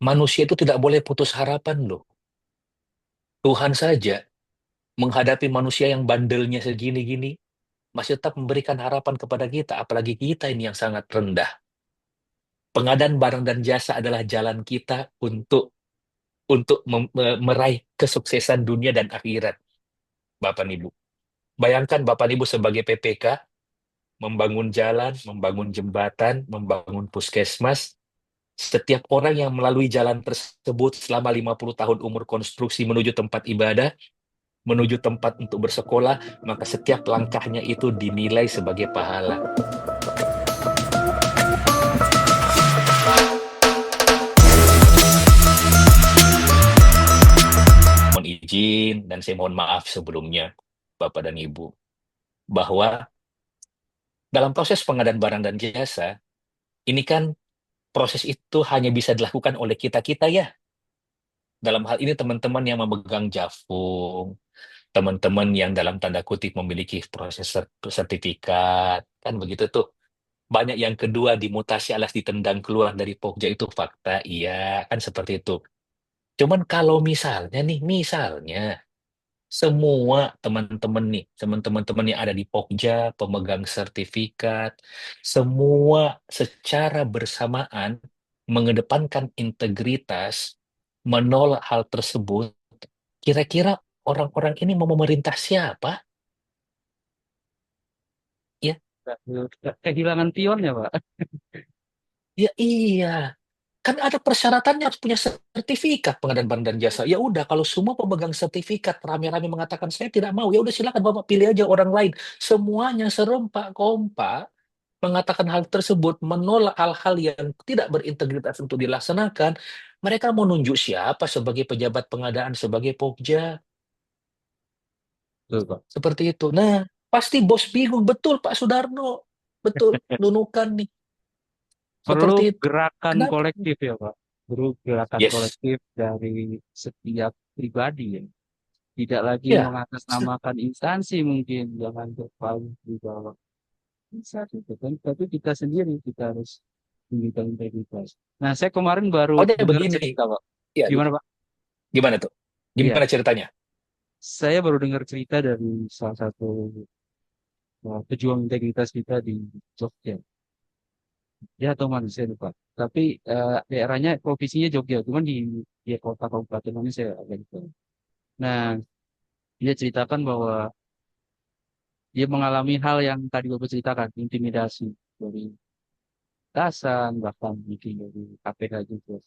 Manusia itu tidak boleh putus harapan loh. Tuhan saja menghadapi manusia yang bandelnya segini-gini, masih tetap memberikan harapan kepada kita, apalagi kita ini yang sangat rendah. Pengadaan barang dan jasa adalah jalan kita untuk meraih kesuksesan dunia dan akhirat, Bapak dan Ibu. Bayangkan Bapak dan Ibu sebagai PPK, membangun jalan, membangun jembatan, membangun puskesmas. Setiap orang yang melalui jalan tersebut selama 50 tahun umur konstruksi menuju tempat ibadah, menuju tempat untuk bersekolah, maka setiap langkahnya itu dinilai sebagai pahala. Mohon izin dan saya mohon maaf sebelumnya, Bapak dan Ibu, bahwa dalam proses pengadaan barang dan jasa, ini kan proses itu hanya bisa dilakukan oleh kita-kita ya. Dalam hal ini teman-teman yang memegang Jafung, teman-teman yang dalam tanda kutip memiliki proses sertifikat, kan begitu tuh. Banyak yang kedua dimutasi alias ditendang keluar dari Pokja itu fakta, iya kan seperti itu. Cuman kalau misalnya nih, misalnya semua teman-teman yang ada di Pokja, pemegang sertifikat, semua secara bersamaan mengedepankan integritas, menolak hal tersebut, kira-kira orang-orang ini mau memerintah siapa? Ya, Kehilangan pion ya, Pak. ya iya. Kan ada persyaratannya harus punya sertifikat pengadaan barang dan jasa. Ya udah, kalau semua pemegang sertifikat rame-rame mengatakan saya tidak mau, ya udah silakan Bapak pilih aja orang lain. Semuanya serempak kompak mengatakan hal tersebut, menolak hal-hal yang tidak berintegritas untuk dilaksanakan. Mereka mau nunjuk siapa sebagai pejabat pengadaan sebagai Pokja, Betul, Pak. seperti itu. Nah, pasti bos bingung, betul Pak Sudarno, betul nunukan nih, Perlu seperti itu. gerakan Kenapa? kolektif ya, Pak. Perlu gerakan Yes, kolektif dari setiap pribadi ya. Tidak lagi ya. mengatasnamakan instansi mungkin, jangan terpalu di bawah instansi itu kan. Tapi kita sendiri kita harus menunjukkan integritas. Nah, saya kemarin baru Soalnya dengar begini, cerita, Pak. ya Gimana, Pak? gimana tuh? Iya, Gimana ceritanya? saya baru dengar cerita dari salah satu pejuang integritas kita di Jogja. Ya, atau manusia lupa. Tapi daerahnya provinsinya Jogja, cuman di kota kabupaten ini saya agak lupa. Nah, dia ceritakan bahwa dia mengalami hal yang tadi Bapak ceritakan, intimidasi dari atasan, bahkan mungkin dari KPK juga.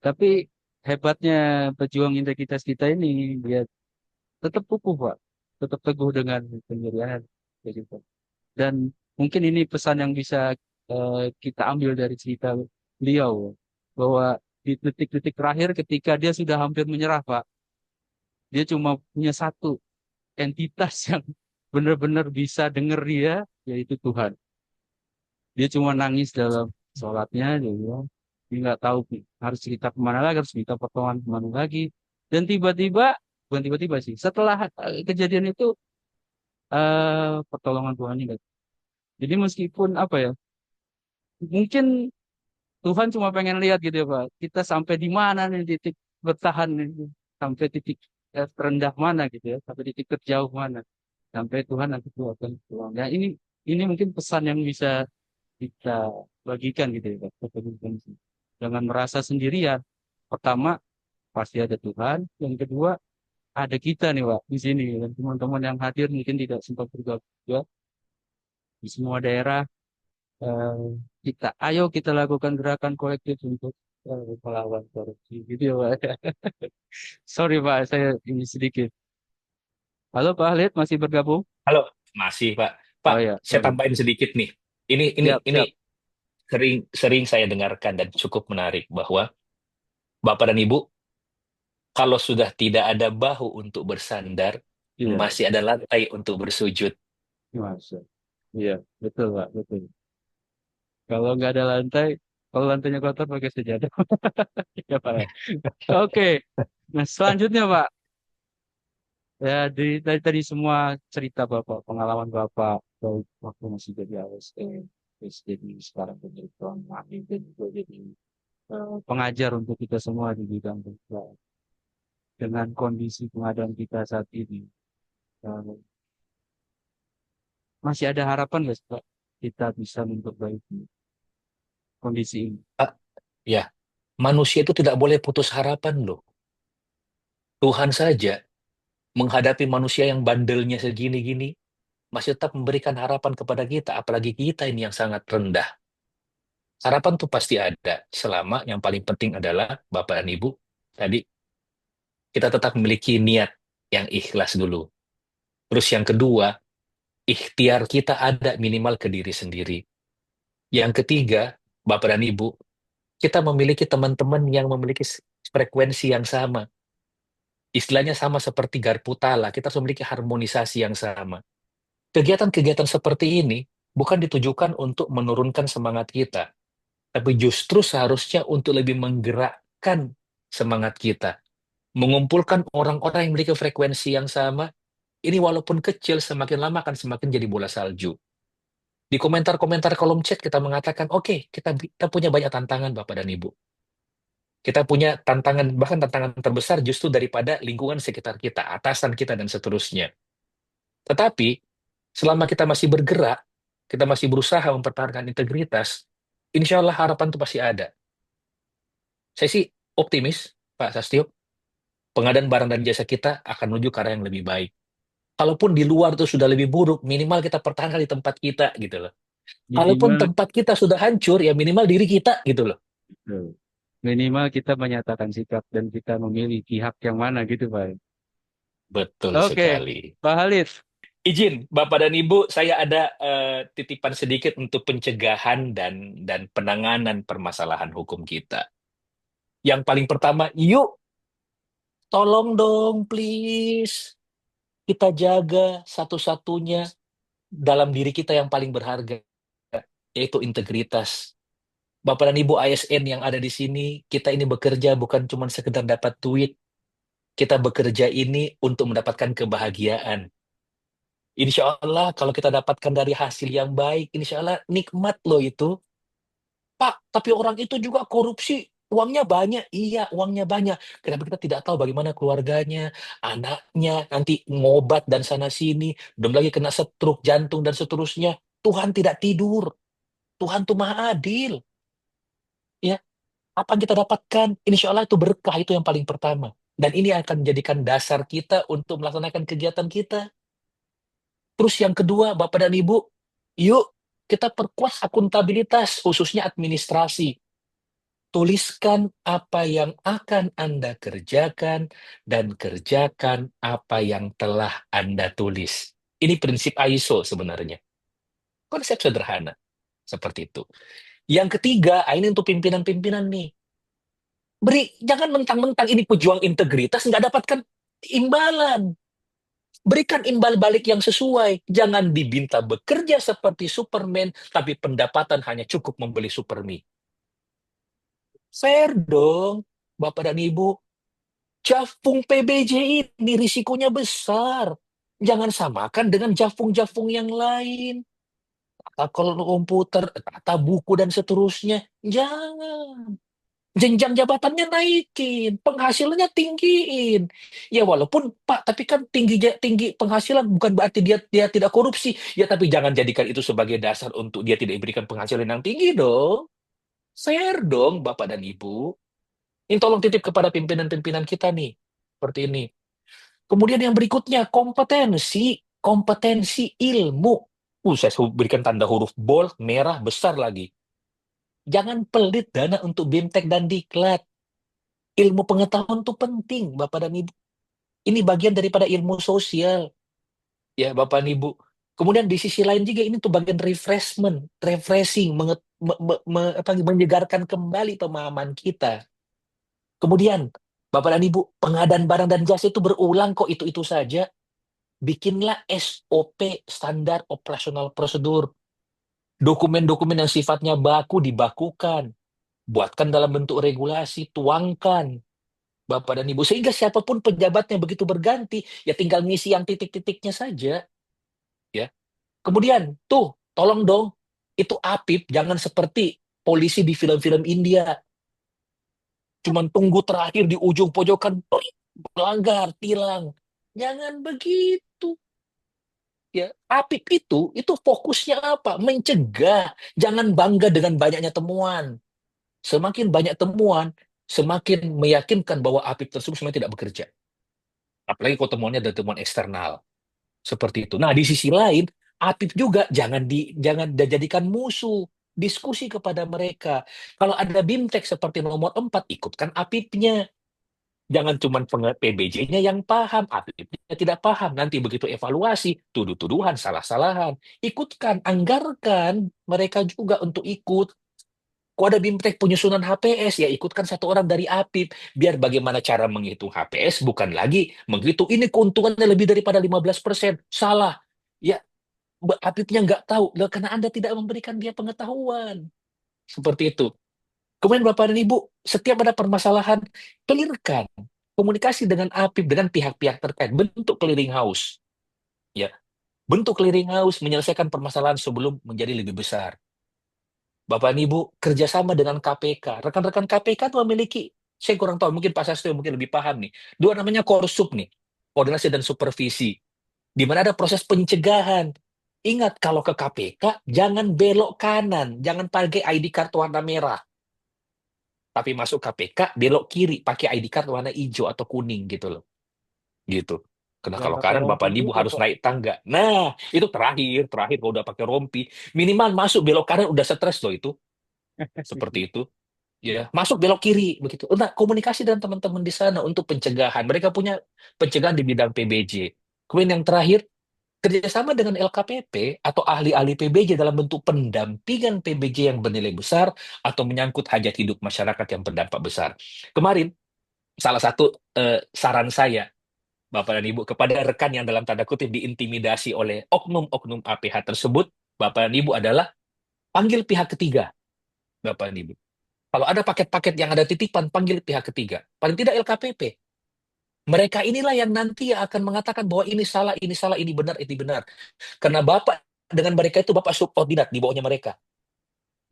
Tapi hebatnya pejuang integritas kita ini, dia tetap kukuh, Pak. Tetap teguh dengan pendirian. Kayak gitu. Dan mungkin ini pesan yang bisa kita ambil dari cerita beliau, bahwa di detik-detik terakhir ketika dia sudah hampir menyerah, Pak, dia cuma punya satu entitas yang benar-benar bisa dengar dia, yaitu Tuhan. Dia cuma nangis dalam sholatnya, dia nggak tahu harus cerita kemana lagi, harus cerita pertolongan kemana lagi. Dan tiba-tiba, bukan tiba-tiba sih, setelah kejadian itu, pertolongan Tuhan ini. Jadi meskipun apa ya, mungkin Tuhan cuma pengen lihat gitu ya Pak, kita sampai di mana nih titik bertahan nih, sampai titik terendah mana gitu ya, sampai titik terjauh mana, sampai Tuhan nanti itu akan pulang. Ya ini mungkin pesan yang bisa kita bagikan gitu ya Pak. Ke teman-teman. Jangan merasa sendirian. Pertama pasti ada Tuhan, yang kedua ada kita nih Pak di sini, dan teman-teman yang hadir mungkin tidak sempat bergabung juga di semua daerah. eh, ayo kita lakukan gerakan kolektif untuk melawan korupsi gitu ya Pak. Sorry Pak, saya ini sedikit. Halo Pak Halid, masih bergabung? Halo, masih Pak. Pak, Oh ya, saya sorry. tambahin sedikit nih. Ini ini Siap, ini siap. sering sering saya dengarkan dan cukup menarik bahwa Bapak dan Ibu, kalau sudah tidak ada bahu untuk bersandar, Iya, masih ada lantai untuk bersujud. masuk. Iya, betul Pak, betul. Kalau nggak ada lantai, kalau lantainya kotor pakai sejadah. Ya Pak. Ya. Oke, nah selanjutnya Pak, ya tadi semua cerita Bapak, pengalaman Bapak, baik waktu masih jadi ASN, terus jadi sekarang menjadi tuan dan juga jadi pengajar untuk kita semua di bidang teknikal. Dengan kondisi pengadaan kita saat ini, eh, masih ada harapan nggak sih, Pak, kita bisa memperbaiki kondisi ini? Ah, ya, manusia itu tidak boleh putus harapan loh. Tuhan saja menghadapi manusia yang bandelnya segini-gini, masih tetap memberikan harapan kepada kita, apalagi kita ini yang sangat rendah. Harapan tuh pasti ada, selama yang paling penting adalah Bapak dan Ibu, tadi kita tetap memiliki niat yang ikhlas dulu. Terus yang kedua, ikhtiar kita ada minimal ke diri sendiri. Yang ketiga, Bapak dan Ibu, kita memiliki teman-teman yang memiliki frekuensi yang sama. Istilahnya sama seperti garpu tala, kita harus memiliki harmonisasi yang sama. Kegiatan-kegiatan seperti ini bukan ditujukan untuk menurunkan semangat kita, tapi justru seharusnya untuk lebih menggerakkan semangat kita. Mengumpulkan orang-orang yang memiliki frekuensi yang sama, ini walaupun kecil, semakin lama akan semakin jadi bola salju. Di komentar-komentar kolom chat kita mengatakan, oke, kita punya banyak tantangan Bapak dan Ibu. Kita punya tantangan, bahkan tantangan terbesar justru daripada lingkungan sekitar kita, atasan kita, dan seterusnya. Tetapi, selama kita masih bergerak, kita masih berusaha mempertahankan integritas, insya Allah harapan itu pasti ada. Saya sih optimis, Pak Sastio, pengadaan barang dan jasa kita akan menuju ke arah yang lebih baik. Kalaupun di luar itu sudah lebih buruk, minimal kita pertahankan di tempat kita, gitu loh. Kalaupun Minimal, tempat kita sudah hancur, ya minimal diri kita, gitu loh. minimal kita menyatakan sikap dan kita memilih pihak yang mana gitu, Pak. Betul Oke, sekali. Pak Halid. Izin, Bapak dan Ibu, saya ada titipan sedikit untuk pencegahan dan penanganan permasalahan hukum kita. Yang paling pertama, yuk tolong dong, please. Kita jaga satu-satunya dalam diri kita yang paling berharga, yaitu integritas. Bapak dan Ibu ASN yang ada di sini, kita ini bekerja bukan cuma sekedar dapat duit, kita bekerja ini untuk mendapatkan kebahagiaan. Insya Allah kalau kita dapatkan dari hasil yang baik, insya Allah nikmat loh itu. Pak, tapi orang itu juga korupsi. Uangnya banyak. Iya, uangnya banyak. Kenapa kita tidak tahu bagaimana keluarganya, anaknya, nanti ngobat dan sana-sini, belum lagi kena stroke jantung dan seterusnya. Tuhan tidak tidur. Tuhan tuh maha adil. Ya, apa yang kita dapatkan? Insya Allah itu berkah, itu yang paling pertama. Dan ini akan menjadikan dasar kita untuk melaksanakan kegiatan kita. Terus yang kedua, Bapak dan Ibu, yuk kita perkuat akuntabilitas, khususnya administrasi. Tuliskan apa yang akan Anda kerjakan dan kerjakan apa yang telah Anda tulis. Ini prinsip ISO sebenarnya. Konsep sederhana seperti itu. Yang ketiga, ini untuk pimpinan-pimpinan nih. Jangan mentang-mentang ini pejuang integritas nggak dapatkan imbalan. Berikan imbal balik yang sesuai. Jangan dibinta bekerja seperti Superman, tapi pendapatan hanya cukup membeli Superme. Fair dong, Bapak dan Ibu. Jafung PBJ ini risikonya besar. Jangan samakan dengan jafung-jafung yang lain. Tata kelola komputer, tata buku, dan seterusnya. Jangan. Jenjang jabatannya naikin, penghasilannya tinggiin. Ya walaupun Pak, tapi kan tinggi penghasilan bukan berarti dia dia tidak korupsi. Ya tapi jangan jadikan itu sebagai dasar untuk dia tidak diberikan penghasilan yang tinggi dong. Fair dong Bapak dan Ibu. Ini tolong titip kepada pimpinan-pimpinan kita nih. Seperti ini. Kemudian yang berikutnya, kompetensi. Kompetensi ilmu. Saya berikan tanda huruf bold, merah, besar lagi. Jangan pelit dana untuk BIMTEK dan Diklat. Ilmu pengetahuan itu penting, Bapak dan Ibu. Ini bagian daripada ilmu sosial, ya Bapak dan Ibu. Kemudian di sisi lain juga ini tuh bagian refreshment, refreshing, menyegarkan kembali pemahaman kita. Kemudian, Bapak dan Ibu, pengadaan barang dan jasa itu berulang kok itu-itu saja. Bikinlah SOP, standar operasional prosedur. Dokumen-dokumen yang sifatnya baku dibakukan. Buatkan dalam bentuk regulasi, tuangkan. Bapak dan Ibu. Sehingga siapapun pejabatnya begitu berganti, ya tinggal ngisi yang titik-titiknya saja. Ya. Kemudian, tuh, tolong dong, itu APIP jangan seperti polisi di film-film India. Cuman tunggu terakhir di ujung pojokan, toing, melanggar, tilang. Jangan begitu. Ya, Apip itu fokusnya apa? Mencegah. Jangan bangga dengan banyaknya temuan. Semakin banyak temuan, semakin meyakinkan bahwa Apip tersebut sebenarnya tidak bekerja. Apalagi kalau temuannya dari temuan eksternal. Seperti itu. Nah, di sisi lain, Apip juga jangan dijadikan musuh. Diskusi kepada mereka. Kalau ada BIMTEK seperti nomor 4, ikutkan Apipnya. Jangan cuma PBJ-nya yang paham, Apipnya tidak paham. Nanti begitu evaluasi, tuduh-tuduhan, salah-salahan. Ikutkan, anggarkan mereka juga untuk ikut. Kalau ada BIMTEK penyusunan HPS, ya ikutkan satu orang dari APIP. Biar bagaimana cara menghitung HPS, bukan lagi menghitung ini keuntungannya lebih daripada 15%. Salah. Ya, APIP-nya nggak tahu. Loh, karena Anda tidak memberikan dia pengetahuan. Seperti itu. Kemudian Bapak dan Ibu, setiap ada permasalahan, clearkan. Komunikasi dengan APIP, dengan pihak-pihak terkait. Bentuk clearinghouse. Ya, bentuk clearinghouse menyelesaikan permasalahan sebelum menjadi lebih besar. Bapak dan Ibu, kerjasama dengan KPK. Rekan-rekan KPK itu memiliki, saya kurang tahu, mungkin Pak Sastro mungkin lebih paham nih. Dua namanya Korsup nih, koordinasi dan supervisi. Di mana ada proses pencegahan. Ingat, kalau ke KPK, jangan belok kanan. Jangan pakai ID card warna merah. Tapi masuk KPK, belok kiri, pakai ID card warna hijau atau kuning gitu loh. Gitu. Karena Jangan kalau pakai kanan rompi Bapak dan Ibu juga, harus Pak. naik tangga. Nah, itu terakhir kalau udah pakai rompi. Minimal masuk belok kanan udah stres loh itu. Seperti itu. Ya, masuk belok kiri begitu. Nah, komunikasi dengan teman-teman di sana untuk pencegahan. Mereka punya pencegahan di bidang PBJ. Kemudian yang terakhir, kerjasama dengan LKPP atau ahli-ahli PBJ dalam bentuk pendampingan PBJ yang bernilai besar atau menyangkut hajat hidup masyarakat yang berdampak besar. Kemarin, salah satu saran saya, Bapak dan Ibu, kepada rekan yang dalam tanda kutip diintimidasi oleh oknum-oknum APH tersebut, Bapak dan Ibu adalah panggil pihak ketiga, Bapak dan Ibu. Kalau ada paket-paket yang ada titipan, panggil pihak ketiga. Paling tidak LKPP. Mereka inilah yang nanti akan mengatakan bahwa ini salah, ini benar, ini benar. Karena Bapak dengan mereka itu Bapak subordinat di bawahnya mereka.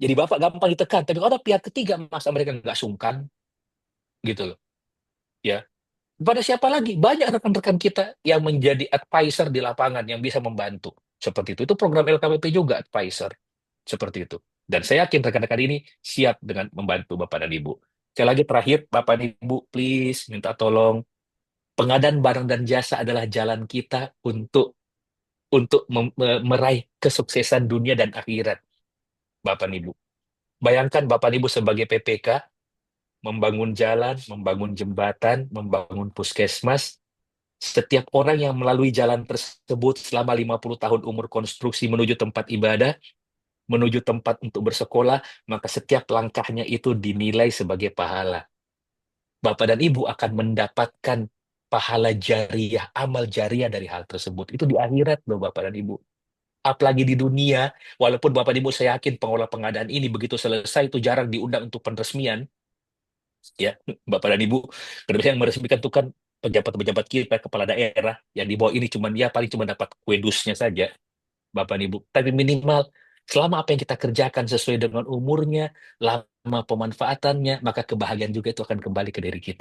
Jadi Bapak gampang ditekan. Tapi kalau ada pihak ketiga, masa mereka nggak sungkan? Gitu loh. Ya. Pada siapa lagi? Banyak rekan-rekan kita yang menjadi advisor di lapangan yang bisa membantu. Seperti itu. Itu program LKPP juga advisor. Seperti itu. Dan saya yakin rekan-rekan ini siap dengan membantu Bapak dan Ibu. Sekali lagi terakhir, Bapak dan Ibu, please minta tolong. Pengadaan barang dan jasa adalah jalan kita untuk meraih kesuksesan dunia dan akhirat, Bapak dan Ibu. Bayangkan Bapak dan Ibu sebagai PPK, membangun jalan, membangun jembatan, membangun puskesmas. Setiap orang yang melalui jalan tersebut selama 50 tahun umur konstruksi menuju tempat ibadah, menuju tempat untuk bersekolah, maka setiap langkahnya itu dinilai sebagai pahala. Bapak dan Ibu akan mendapatkan pahala jariah, amal jariah dari hal tersebut. Itu di akhirat loh Bapak dan Ibu. Apalagi di dunia, walaupun Bapak dan Ibu saya yakin pengelola pengadaan ini begitu selesai itu jarang diundang untuk penresmian, ya Bapak dan Ibu. Karena biasanya yang meresmikan itu kan pejabat-pejabat kita, kepala daerah, yang di bawah ini cuman ya paling cuma dapat kue dusnya saja. Bapak dan Ibu. Tapi minimal selama apa yang kita kerjakan sesuai dengan umurnya, lama pemanfaatannya, maka kebahagiaan juga itu akan kembali ke diri kita.